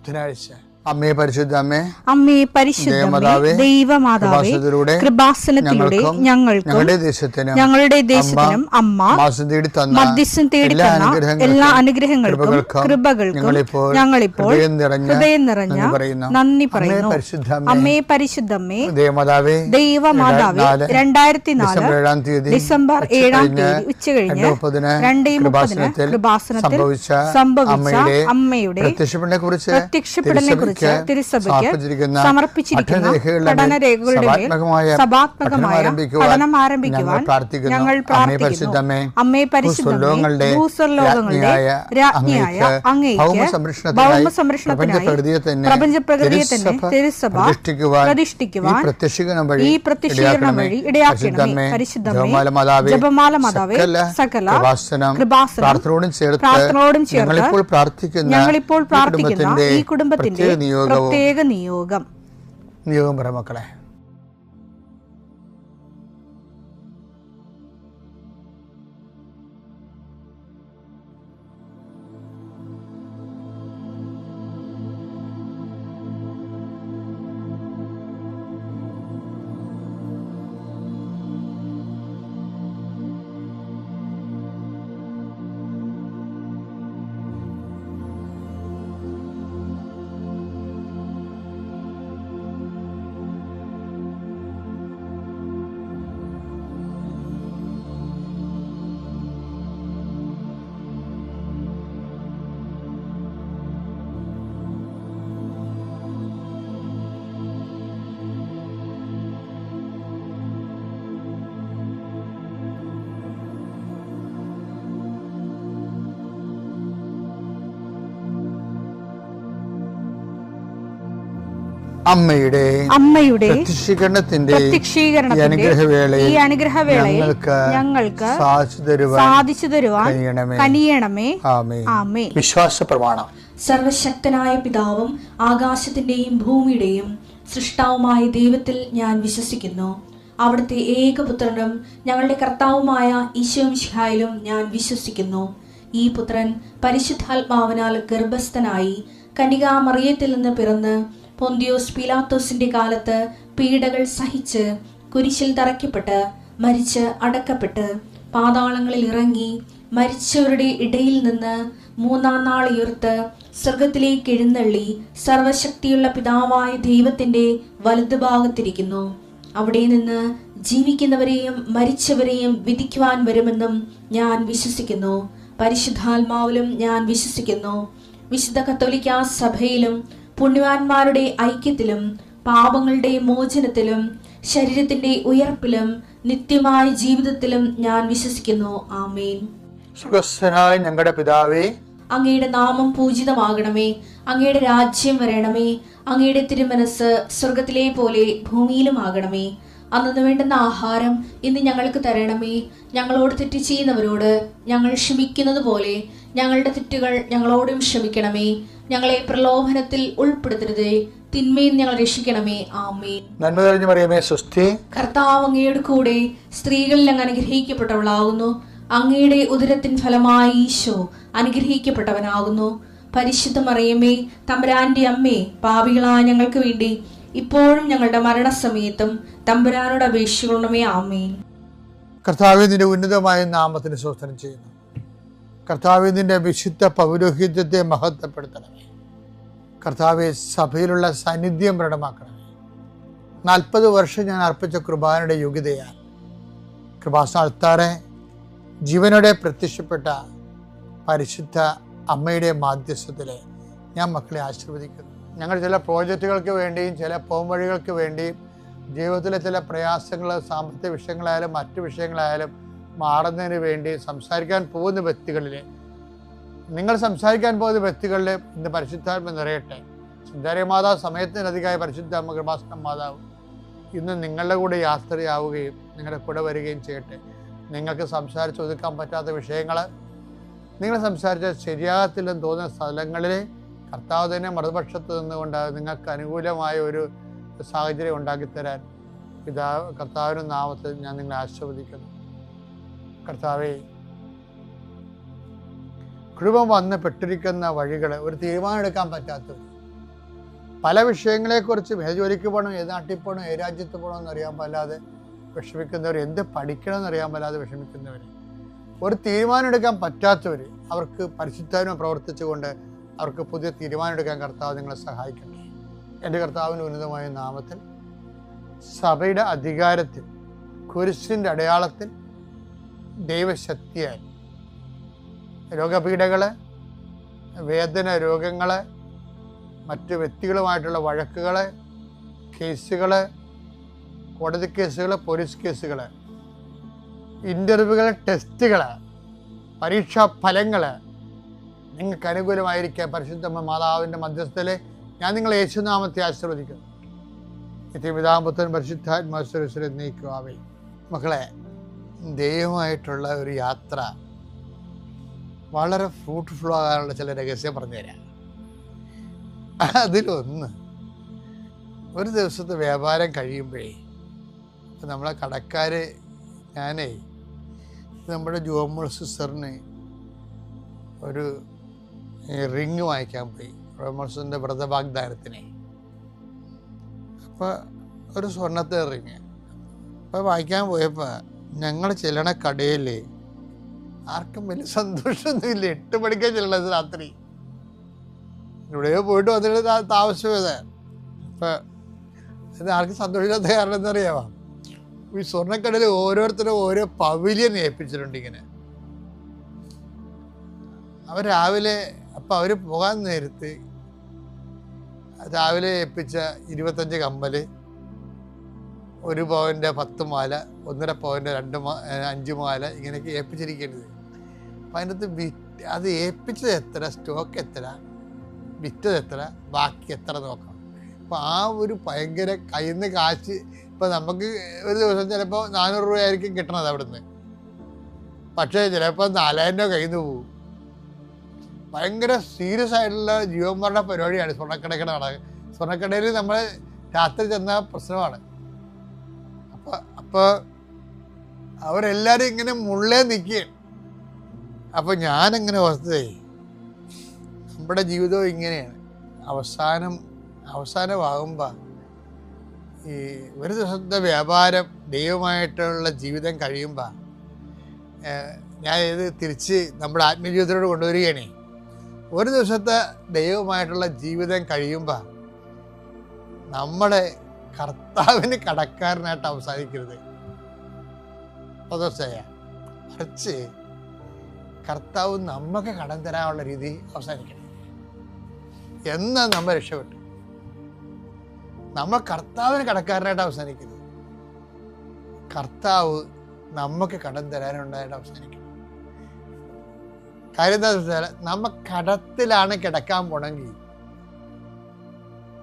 ബുധനാഴ്ച. അമ്മേ പരിശുദ്ധ അമ്മേ, അമ്മേ പരിശുദ്ധ ദൈവമാതാവേ, കൃപാസനത്തിലൂടെ ഞങ്ങളുടെ ദേശത്തിനും അമ്മ മധ്യസ്ഥം തേടി തന്ന എല്ലാ അനുഗ്രഹങ്ങൾക്കും കൃപകൾക്കും ഞങ്ങളിപ്പോൾ ഹൃദയം നിറഞ്ഞ നന്ദി പറയുന്നു. അമ്മേ പരിശുദ്ധമ്മേ ദൈവമാതാവേ, 2004 ഡിസംബർ 7 ഉച്ചകഴിഞ്ഞ് 2:30 കൃപാസനത്തിൽ സംഭവിച്ച അമ്മയുടെ പ്രത്യക്ഷപ്പെടലിനെ കുറിച്ച് തിരുസഭയ്ക്ക് സമർപ്പിച്ചിരിക്കുന്ന പഠനരേഖകളുടെ മേൽ സഭാത്മകമായ പഠനം ആരംഭിക്കുവാൻ ഞങ്ങൾ പ്രാർത്ഥിക്കുന്നു. അമ്മേ പരിശുദ്ധമേ, ഭൂസ്വർലോകങ്ങളുടെ രാജ്ഞിയായ അങ്ങേയ്ക്ക് ഭൗമസംരക്ഷണത്തിനായി പ്രപഞ്ചപ്രകൃതിയെ തന്നെ തിരുസഭ പ്രതിഷ്ഠിക്കുവാൻ ഈ പ്രത്യക്ഷീകരണം വഴി ഇടയാക്കണമേ. പരിശുദ്ധമേ, ജപമാല മാതാവേ, സകല കൃപാസനം പ്രാർത്ഥനയോടും ചേർത്ത് ഞങ്ങളിപ്പോൾ പ്രാർത്ഥിക്കുന്ന ഈ കുടുംബത്തിന്റെ പ്രത്യേക നിയോഗം പറ മക്കളെ. അമ്മയുടെ പ്രത്യക്ഷീകരണത്തിന്റെ ഈ അനുഗ്രഹവേളയിൽ ഞങ്ങൾക്ക് സാധിച്ചു തരുവാൻ കനിയണമേ. ആമേൻ. വിശ്വാസ പ്രമാണം. സർവശക്തനായ പിതാവും ആകാശത്തിന്റെയും ഭൂമിയുടെയും സൃഷ്ടാവുമായ ദൈവത്തിൽ ഞാൻ വിശ്വസിക്കുന്നു. അവിടുത്തെ ഏകപുത്രനും ഞങ്ങളുടെ കർത്താവുമായ ഈശോമിശിഹായിലും ഞാൻ വിശ്വസിക്കുന്നു. ഈ പുത്രൻ പരിശുദ്ധാത്മാവിനാൽ ഗർഭസ്ഥനായി കന്യകാമറിയത്തിൽ നിന്ന് പിറന്ന് പൊന്തിയോസ് പീലാത്തോസിന്റെ കാലത്ത് പീഡകൾ സഹിച്ച് കുരിശിൽ തറയ്ക്കപ്പെട്ട് മരിച്ച് അടക്കപ്പെട്ട് പാതാളങ്ങളിൽ ഇറങ്ങി മരിച്ചവരുടെ ഇടയിൽ നിന്ന് 3-ാം നാൾ ഉയർത്ത് സ്വർഗത്തിലേക്ക് എഴുന്നള്ളി സർവശക്തിയുള്ള പിതാവായ ദൈവത്തിന്റെ വലതുഭാഗത്തിരിക്കുന്നു. അവിടെ നിന്ന് ജീവിക്കുന്നവരെയും മരിച്ചവരെയും വിധിക്കുവാൻ വരുമെന്നും ഞാൻ വിശ്വസിക്കുന്നു. പരിശുദ്ധാത്മാവിലും ഞാൻ വിശ്വസിക്കുന്നു. വിശുദ്ധ കത്തോലിക്കാ സഭയിലും പുണ്യവാന്മാരുടെ ഐക്യത്തിലും പാപങ്ങളുടെ മോചനത്തിലും ശരീരത്തിന്റെ ഉയർപ്പിലും നിത്യമായ ജീവിതത്തിലും ഞാൻ വിശ്വസിക്കുന്നു. ആമേൻ. സുഖസ്ഥനായ ഞങ്ങളുടെ പിതാവേ, അങ്ങയുടെ നാമം പൂജിതമാകണമേ. അങ്ങയുടെ രാജ്യം വരണമേ. അങ്ങയുടെ തിരുമനസ് സ്വർഗത്തിലെ പോലെ ഭൂമിയിലും ആകണമേ. അന്നു വേണ്ടുന്ന ആഹാരം ഇന്ന് ഞങ്ങൾക്ക് തരണമേ. ഞങ്ങളോട് തെറ്റ് ചെയ്യുന്നവരോട് ഞങ്ങൾ ക്ഷമിക്കുന്നത് പോലെ ഞങ്ങളുടെ തെറ്റുകൾ ഞങ്ങളോടും ക്ഷമിക്കണമേ. ഞങ്ങളെ പ്രലോഭനത്തിൽ ഉൾപ്പെടുത്തരുതേ, തിന്മയിൽ ഞങ്ങൾ രക്ഷിക്കണമേ. ആമേൻ. നന്മ നിറഞ്ഞ മറിയമേ, സ്വസ്തി. കർത്താവ് അങ്ങയുടെ കൂടെ സ്ത്രീകളിൽ അങ്ങ് അനുഗ്രഹിക്കപ്പെട്ടവളാകുന്നു. അങ്ങയുടെ ഉദരത്തിൻ ഫലമായി ഈശോ അനുഗ്രഹിക്കപ്പെട്ടവനാകുന്നു. പരിശുദ്ധ മറിയമേ, തമ്പുരാന്റെ അമ്മേ, പാപികളായ ഞങ്ങൾക്ക് വേണ്ടി ഇപ്പോഴും ഞങ്ങളുടെ മരണസമയത്തും തമ്പുരാനോട് അപേക്ഷിക്കണമേ. ആമേൻ. കർത്താവേ, നിന്റെ ഉന്നതമായ നാമത്തിന് സ്തോത്രം ചെയ്യുന്നു. കർത്താവേ, നിന്റെ വിശുദ്ധ പൗരോഹിത്യത്തെ മഹത്വപ്പെടുത്തണമേ. കർത്താവെ, സഭയിലുള്ള സാന്നിധ്യം പ്രകടമാക്കണമേ. 40 വർഷം ഞാൻ അർപ്പിച്ച കൃപാനയുടെ യോഗ്യതയാൽ കൃപാസ്ഥാനത്താറെ ജീവനോടെ പ്രത്യക്ഷപ്പെട്ട പരിശുദ്ധ അമ്മയുടെ മാധ്യസ്ഥത്തിലെ ഞാൻ മക്കളെ ആശീർവദിക്കുന്നു. ഞങ്ങൾ ചില പ്രോജക്റ്റുകൾക്ക് വേണ്ടിയും ചില പോംവഴികൾക്ക് വേണ്ടിയും ജീവിതത്തിലെ ചില പ്രയാസങ്ങൾ, സാമ്പത്തിക വിഷയങ്ങളായാലും മറ്റു വിഷയങ്ങളായാലും മാറുന്നതിന് വേണ്ടി സംസാരിക്കാൻ പോകുന്ന വ്യക്തികളിൽ, നിങ്ങൾ സംസാരിക്കാൻ പോകുന്ന വ്യക്തികളിൽ ഇന്ന് പരിശുദ്ധാത്മ നിറയട്ടെ. സുന്ദരി മാതാവ് സമയത്തിനധികമായ പരിശുദ്ധ അമ്മ കൃപാസന മാതാവ് ഇന്ന് നിങ്ങളുടെ കൂടെ യാത്രയാവുകയും നിങ്ങളുടെ കൂടെ വരികയും ചെയ്യട്ടെ. നിങ്ങൾക്ക് സംസാരിച്ച് ഒതുക്കാൻ പറ്റാത്ത വിഷയങ്ങൾ, നിങ്ങൾ സംസാരിച്ച ശരിയാകത്തില്ലെന്ന് തോന്നുന്ന സ്ഥലങ്ങളിൽ കർത്താവ് തന്നെ മറുപക്ഷത്ത് നിന്നുകൊണ്ട് നിങ്ങൾക്ക് അനുകൂലമായ ഒരു സാഹചര്യം ഉണ്ടാക്കിത്തരാൻ കർത്താവിൻ്റെ നാമത്തിൽ ഞാൻ നിങ്ങളെ ആശീർവദിക്കുന്നു. കർത്താവേ, കുടുംബം വന്ന് പെട്ടിരിക്കുന്ന വഴികൾ, ഒരു തീരുമാനം എടുക്കാൻ പറ്റാത്തവർ, പല വിഷയങ്ങളെക്കുറിച്ചും ഏത് ജോലിക്ക് പോകണം, ഏത് നാട്ടിൽ പോകണം, ഏത് രാജ്യത്ത് പോകണം എന്നറിയാൻ പാടില്ലാതെ വിഷമിക്കുന്നവർ, എന്ത് പഠിക്കണമെന്ന് അറിയാൻ പാടില്ലാതെ വിഷമിക്കുന്നവർ, ഒരു തീരുമാനം എടുക്കാൻ പറ്റാത്തവർ, അവർക്ക് പരിശുദ്ധാത്മാവ് പ്രവർത്തിച്ചുകൊണ്ട് അവർക്ക് പുതിയ തീരുമാനം എടുക്കാൻ കർത്താവ് നിങ്ങളെ സഹായിക്കട്ടെ. എൻ്റെ കർത്താവിൻ്റെ ഉന്നതമായ നാമത്തിൽ സഭയുടെ അധികാരത്തിൽ കുരിശിൻ്റെ അടയാളത്തിൽ ദൈവശക്തിയാൽ രോഗപീഠകൾ, വേദന രോഗങ്ങൾ, മറ്റ് വ്യക്തികളുമായിട്ടുള്ള വഴക്കുകൾ, കേസുകൾ, കോടതി കേസുകൾ, പോലീസ് കേസുകൾ, ഇൻ്റർവ്യൂകൾ, ടെസ്റ്റുകൾ, പരീക്ഷാ ഫലങ്ങൾ നിങ്ങൾക്ക് അനുകൂലമായിരിക്കാൻ പരിശുദ്ധ മാതാവിൻ്റെ മധ്യസ്ഥയിൽ ഞാൻ നിങ്ങളെ യേശുനാമത്തെ ആശീർവദിക്കുന്നു. നിത്യപിതാപുത്രൻ പരിശുദ്ധാത്മാശ്വരശ്വരം നീക്കുവാവേ. മക്കളെ, ദൈവമായിട്ടുള്ള ഒരു യാത്ര വളരെ ഫ്രൂട്ട്ഫുൾ ആകാനുള്ള ചില രഹസ്യം പറഞ്ഞുതരാം. അതിലൊന്ന്, ഒരു ദിവസത്തെ വ്യാപാരം കഴിയുമ്പോഴേ ഇപ്പം നമ്മളെ കടക്കാർ, ഞാനേ നമ്മുടെ ജോമോൾ സിസ്റ്ററിന് ഒരു റിങ് വാങ്ങിക്കാൻ പോയി, ജോമോൾസിൻ്റെ വ്രതവാഗ്ദാനത്തിനെ. അപ്പോൾ ഒരു സ്വർണ്ണത്തെ റിങ് അപ്പോൾ വാങ്ങിക്കാൻ പോയപ്പോൾ ഞങ്ങൾ ചെല്ലണ കടയിൽ ആർക്കും വലിയ സന്തോഷമൊന്നുമില്ല. 8 മണിക്കാണ് ചെല്ലണത് രാത്രി. ഇവിടെയോ പോയിട്ട് വന്നിട്ട് താമസിച്ചത്. അപ്പം ഇത് ആർക്കും സന്തോഷമില്ലാത്ത കാരണം എന്നറിയാമോ? ഈ സ്വർണ്ണക്കടയിൽ ഓരോരുത്തരും ഓരോ പവിലിയൻ ഏൽപ്പിച്ചിട്ടുണ്ട്. ഇങ്ങനെ അവർ രാവിലെ, അപ്പം അവർ പോകാൻ നേരത്ത് രാവിലെ ഏൽപ്പിച്ച 25 കമ്മൽ, 1 പവൻ്റെ 10 മാല, 1.5 പവൻ്റെ 5 മാല, ഇങ്ങനെയൊക്കെ ഏൽപ്പിച്ചിരിക്കേണ്ടത്. അപ്പം അതിനകത്ത് അത് ഏൽപ്പിച്ചത് എത്ര, സ്റ്റോക്ക് എത്ര, വിറ്റത് എത്ര, ബാക്കി എത്ര നോക്കണം. അപ്പോൾ ആ ഒരു ഭയങ്കര കയ്യിൽ നിന്ന് കാശ്, ഇപ്പം നമുക്ക് ഒരു ദിവസം ചിലപ്പോൾ 400 രൂപയായിരിക്കും കിട്ടണത് അവിടുന്ന്, പക്ഷേ ചിലപ്പോൾ 4000 രൂപ കയ്യിൽ നിന്ന് പോകും. ഭയങ്കര സീരിയസ് ആയിട്ടുള്ള ജീവന്മാരുടെ പരിപാടിയാണ് സ്വർണ്ണക്കടയുടെ നടക്കുക. സ്വർണ്ണക്കടയിൽ നമ്മൾ രാത്രി ചെന്ന പ്രശ്നമാണ്. അപ്പോൾ അവരെല്ലാവരും ഇങ്ങനെ മുള്ളേ നിൽക്കുകയും. അപ്പോൾ ഞാനിങ്ങനെ ഓർത്തതേ, നമ്മുടെ ജീവിതവും ഇങ്ങനെയാണ്. അവസാനമാകുമ്പോൾ ഈ ഒരു ദിവസത്തെ വ്യാപാരം ദൈവമായിട്ടുള്ള ജീവിതം കഴിയുമ്പോൾ ഞാൻ ഇത് തിരിച്ച് നമ്മുടെ ആത്മജീവിതത്തിലോട് കൊണ്ടുവരികയാണേ. ഒരു ദിവസത്തെ ദൈവമായിട്ടുള്ള ജീവിതം കഴിയുമ്പോൾ നമ്മളെ കർത്താവിന് കടക്കാരനായിട്ട് അവസാനിക്കരുത്. മറിച്ച് കർത്താവ് നമുക്ക് കടം തരാനുള്ള രീതി അവസാനിക്കണം. എന്നാ നമ്മൾ രക്ഷപ്പെട്ടു. നമ്മൾ കർത്താവിന് കടക്കാരനായിട്ട് അവസാനിക്കുന്നത്. കർത്താവ് നമുക്ക് കടം തരാനുണ്ടായിട്ട് അവസാനിക്കണം. കാര്യം എന്താ വെച്ചാൽ, നമ്മ കടത്തിലാണ് കിടക്കാൻ പോണെങ്കിൽ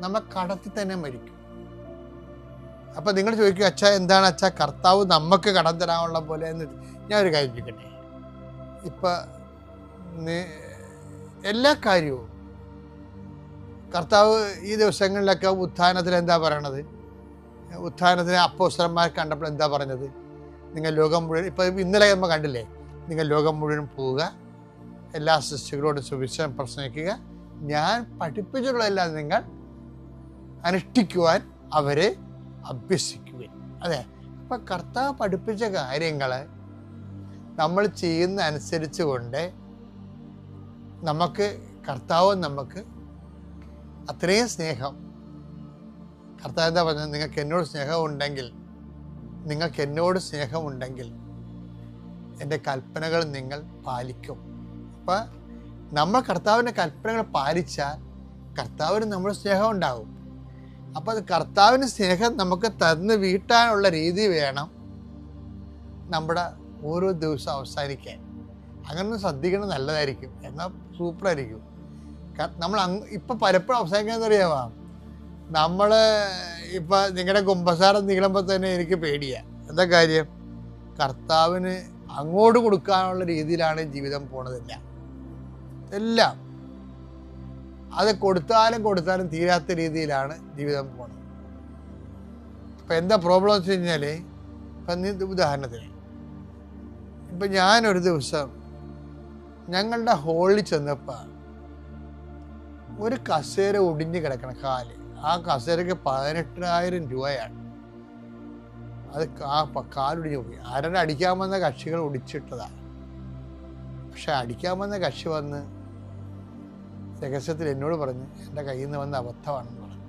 നമ്മ കടത്തിൽ തന്നെ മരിക്കും. അപ്പം നിങ്ങൾ ചോദിക്കും, അച്ഛാ എന്താണ് അച്ഛാ കർത്താവ് നമുക്ക് കടം തരാനുള്ള പോലെ എന്ന്. ഞാനൊരു കാര്യം ചോദിക്കട്ടെ. ഇപ്പം എല്ലാ കാര്യവും കർത്താവ് ഈ ദിവസങ്ങളിലൊക്കെ ഉത്ഥാനത്തിൽ എന്താ പറയണത്? ഉത്ഥാനത്തിന് അപ്പോസ്തലന്മാർ കണ്ടപ്പോൾ എന്താ പറഞ്ഞത്? നിങ്ങൾ ലോകം മുഴുവൻ, ഇപ്പം ഇന്നലെ നമ്മൾ കണ്ടില്ലേ, നിങ്ങൾ ലോകം മുഴുവൻ പോവുക, എല്ലാ സൃഷ്ടികളോടും സുവിശേഷം പ്രസംഗിക്കുക, ഞാൻ പഠിപ്പിച്ചിട്ടുള്ളതെല്ലാം നിങ്ങൾ അനുഷ്ഠിക്കുവാൻ അവരെ അഭ്യസിക്കുവാൻ. അതെ, അപ്പം കർത്താവ് പഠിപ്പിച്ച കാര്യങ്ങൾ നമ്മൾ ചെയ്യുന്ന അനുസരിച്ച് കൊണ്ട് കർത്താവ് നമുക്ക് അത്രയും സ്നേഹം. കർത്താവ് എന്താ പറഞ്ഞത്? നിങ്ങൾക്ക് എന്നോട് സ്നേഹമുണ്ടെങ്കിൽ എൻ്റെ കൽപ്പനകൾ നിങ്ങൾ പാലിക്കും. അപ്പം നമ്മൾ കർത്താവിൻ്റെ കൽപ്പനകൾ പാലിച്ചാൽ കർത്താവിന് നമ്മുടെ സ്നേഹം ഉണ്ടാകും. അപ്പോൾ അത് കർത്താവിന് സ്നേഹം നമുക്ക് തന്ന് വീട്ടാനുള്ള രീതി വേണം നമ്മുടെ ഓരോ ദിവസം അവസാനിക്കാൻ. അങ്ങനെ ശ്രദ്ധിക്കണം, നല്ലതായിരിക്കും, എന്നാൽ സൂപ്പറായിരിക്കും. നമ്മൾ ഇപ്പം പലപ്പോഴും അവസാനിക്കാമെന്ന് അറിയാമോ? നമ്മൾ ഇപ്പം നിങ്ങളുടെ കുമ്പസാരം നീളുമ്പോൾ തന്നെ എനിക്ക് പേടിയാണ്. എന്താ കാര്യം? കർത്താവിന് അങ്ങോട്ട് കൊടുക്കാനുള്ള രീതിയിലാണ് ജീവിതം പോണതില്ല. എല്ലാം അത് കൊടുത്താലും തീരാത്ത രീതിയിലാണ് ജീവിതം പോണത്. അപ്പം എന്താ പ്രോബ്ലം വെച്ച് കഴിഞ്ഞാൽ, ഇപ്പം ഉദാഹരണത്തിന് ഇപ്പം ഞാനൊരു ദിവസം ഞങ്ങളുടെ ഹോളിൽ ചെന്നപ്പോൾ ഒരു കസേര ഒടിഞ്ഞ് കിടക്കണം, കാല്. ആ കസേരയ്ക്ക് 18,000 രൂപയാണ്. അത് കാലൊടിഞ്ഞു പോയി. ആരുടെ അടിക്കാൻ വന്ന കക്ഷികൾ ഒടിച്ചിട്ടതാണ്. പക്ഷെ അടിക്കാൻ വന്ന കക്ഷി വന്ന് രഹസ്യത്തിൽ എന്നോട് പറഞ്ഞു, എൻ്റെ കയ്യിൽ നിന്ന് വന്ന അബദ്ധമാണെന്ന് പറഞ്ഞു.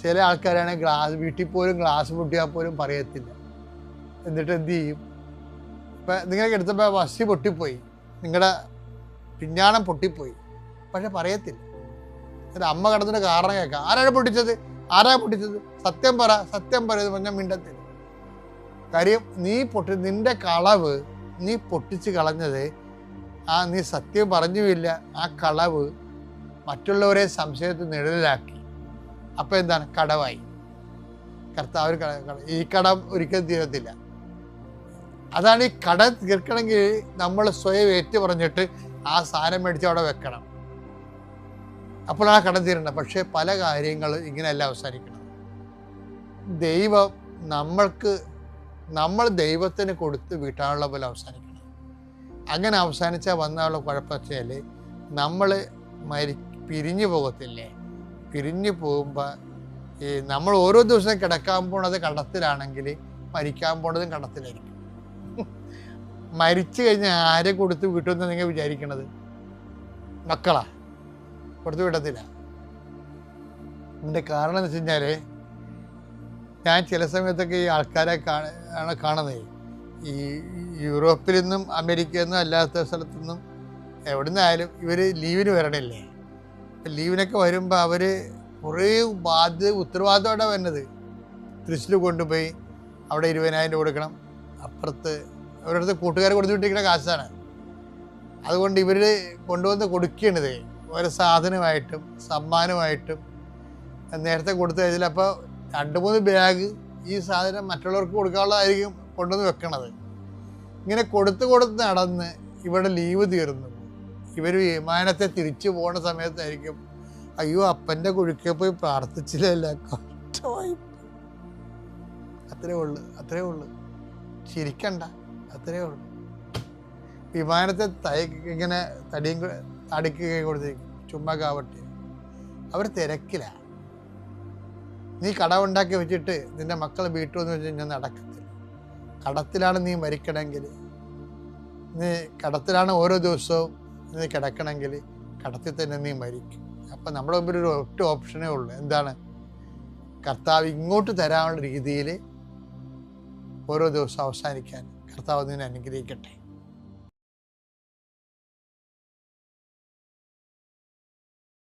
ചില ആൾക്കാരാണെങ്കിൽ വീട്ടിൽ പോലും ഗ്ലാസ് പൊട്ടിയാൽ പോലും പറയത്തില്ല. എന്നിട്ട് എന്ത് ചെയ്യും? ഇപ്പം നിങ്ങൾക്ക് എടുത്തപ്പോൾ വസി പൊട്ടിപ്പോയി, നിങ്ങളുടെ പിഞ്ഞാണം പൊട്ടിപ്പോയി, പക്ഷെ പറയത്തില്ല. എന്നിട്ട് അമ്മ കിടന്നിട്ട് കാരണം കേൾക്കാം, ആരാണ് പൊട്ടിച്ചത്, സത്യം പറ എന്ന് പറഞ്ഞാൽ മിണ്ടത്തില്ല. കാര്യം നിന്റെ കളവ് നീ പൊട്ടിച്ച് കളഞ്ഞത്, നീ സത്യം പറഞ്ഞുമില്ല, ആ കളവ് മറ്റുള്ളവരെ സംശയത്തിൽ നിഴലാക്കി. അപ്പം എന്താണ്? കടവായി. കർത്താവ് ഈ കടം ഒരിക്കലും തീരത്തില്ല. അതാണ് ഈ കടം തീർക്കണമെങ്കിൽ നമ്മൾ സ്വയം ഏറ്റു പറഞ്ഞിട്ട് ആ സാധനം മേടിച്ച് അവിടെ വെക്കണം. അപ്പോൾ ആ കടം തീരണ്ട. പക്ഷേ പല കാര്യങ്ങളും ഇങ്ങനെയല്ല അവസാനിക്കണം. ദൈവം നമ്മൾ ദൈവത്തിന് കൊടുത്ത് വീട്ടാനുള്ള പോലെ അവസാനിക്കണം. അങ്ങനെ അവസാനിച്ചാൽ വന്നുള്ള കുഴപ്പത്തിൽ നമ്മൾ പിരിഞ്ഞു പോകത്തില്ലേ? പിരിഞ്ഞു പോകുമ്പോൾ നമ്മൾ ഓരോ ദിവസവും കിടക്കാൻ പോണത് കടത്തിലാണെങ്കിൽ മരിക്കാൻ പോണതും കടത്തിലായിരിക്കും. മരിച്ചു കഴിഞ്ഞാൽ ആരെ കൊടുത്ത് വിട്ടുമെന്ന് നിങ്ങൾ വിചാരിക്കണത്? മക്കളാ കൊടുത്ത് വിടത്തില്ല. ഇതിൻ്റെ കാരണം എന്ന് വെച്ച് കഴിഞ്ഞാൽ, ഞാൻ ചില സമയത്തൊക്കെ ഈ ആൾക്കാരെ കാണുന്നത് ഈ യൂറോപ്പിൽ നിന്നും അമേരിക്കയിൽ നിന്നും അല്ലാത്ത സ്ഥലത്തു നിന്നും എവിടെ നിന്നായാലും ഇവർ ലീവിന് വരണില്ലേ? ലീവിനൊക്കെ വരുമ്പോൾ അവർ കുറേ ഉത്തരവാദിത്തമായിട്ടാണ് വരുന്നത്. തൃശ്ശൂർ കൊണ്ടുപോയി അവിടെ 20,000 രൂപ കൊടുക്കണം. അപ്പുറത്ത് അവരടുത്ത് കൂട്ടുകാർ കൊടുത്തുവിട്ടിരിക്കുന്ന കാശാണ്. അതുകൊണ്ട് ഇവർ കൊണ്ടുവന്ന് കൊടുക്കുകയാണിത് ഓരോ സാധനമായിട്ടും സമ്മാനമായിട്ടും. നേരത്തെ കൊടുത്തു കഴിഞ്ഞാൽ അപ്പോൾ 2-3 ബാഗ് ഈ സാധനം മറ്റുള്ളവർക്ക് കൊടുക്കാനുള്ളതായിരിക്കും കൊണ്ടുവന്ന് വെക്കണത്. ഇങ്ങനെ കൊടുത്ത് നടന്ന് ഇവിടെ ലീവ് തീർന്നു. ഇവർ വിമാനത്തെ തിരിച്ചു പോകുന്ന സമയത്തായിരിക്കും, അയ്യോ അപ്പൻ്റെ കുഴിക്കെ പോയി പ്രാർത്ഥിച്ചില്ലല്ല, കഷ്ടമായി. അത്രേ ഉള്ളു. ചിരിക്കണ്ട, അത്രേ ഉള്ളു. വിമാനത്തെ ഇങ്ങനെ തടിക്ക് കൈ കൊടുത്തിരിക്കും, ചുമ്മാ കാവട്ടെ. അവർ തിരക്കിലാണ്. നീ കടമുണ്ടാക്കി വെച്ചിട്ട് നിന്റെ മക്കളെ വീട്ടു എന്ന് വെച്ച് കഴിഞ്ഞാൽ നടക്കത്തില്ല. കടത്തിലാണ് നീ മരിക്കണമെങ്കിൽ, നീ കടത്തിലാണ് ഓരോ ദിവസവും നീ കിടക്കണമെങ്കിൽ കടത്തിൽ തന്നെ നീ മരിക്കും. അപ്പം നമ്മുടെ മുമ്പിൽ ഒരു ഒറ്റ ഓപ്ഷനേ ഉള്ളൂ. എന്താണ്? കർത്താവ് ഇങ്ങോട്ട് തരാനുള്ള രീതിയിൽ ഓരോ ദിവസവും അവസാനിക്കാൻ കർത്താവ് നിന്നെ അനുഗ്രഹിക്കട്ടെ.